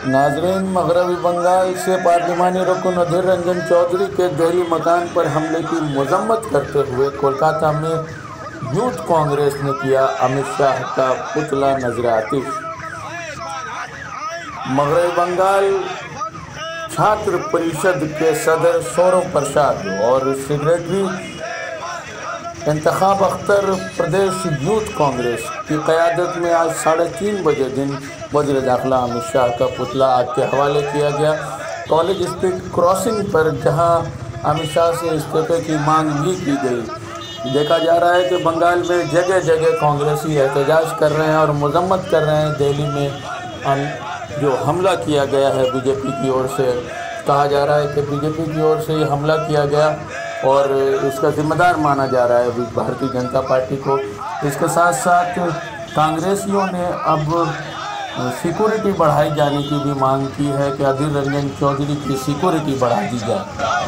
नाजरीन, मगरबी बंगाल से पार्लिमानी रुकन अधीर रंजन चौधरी के दिल्ली मकान पर हमले की मजम्मत करते हुए कोलकाता में यूथ कांग्रेस ने किया अमित शाह का पुतला नजर आतिश। मगरबी बंगाल छात्र परिषद के सदर सौरभ प्रसाद और सेक्रेटरी इंतखाब अख्तर प्रदेश यूथ कांग्रेस की क़यादत में आज 3:30 बजे दिन वज़ीर दाखिला अमित शाह का पुतला आग के हवाले किया गया कॉलेज स्ट्रीट क्रॉसिंग पर, जहां अमित शाह से इस्तीफे की मांग भी की गई। देखा जा रहा है कि बंगाल में जगह जगह कांग्रेसी एहतजाज कर रहे हैं और मजम्मत कर रहे हैं। दिल्ली में जो हमला किया गया है बीजेपी की ओर से, कहा जा रहा है कि बीजेपी की ओर से ये हमला किया गया और इसका जिम्मेदार माना जा रहा है भारतीय जनता पार्टी को। इसके साथ साथ कांग्रेसियों ने अब सिक्योरिटी बढ़ाई जाने की भी मांग की है कि अधीर रंजन चौधरी की सिक्योरिटी बढ़ा दी जाए।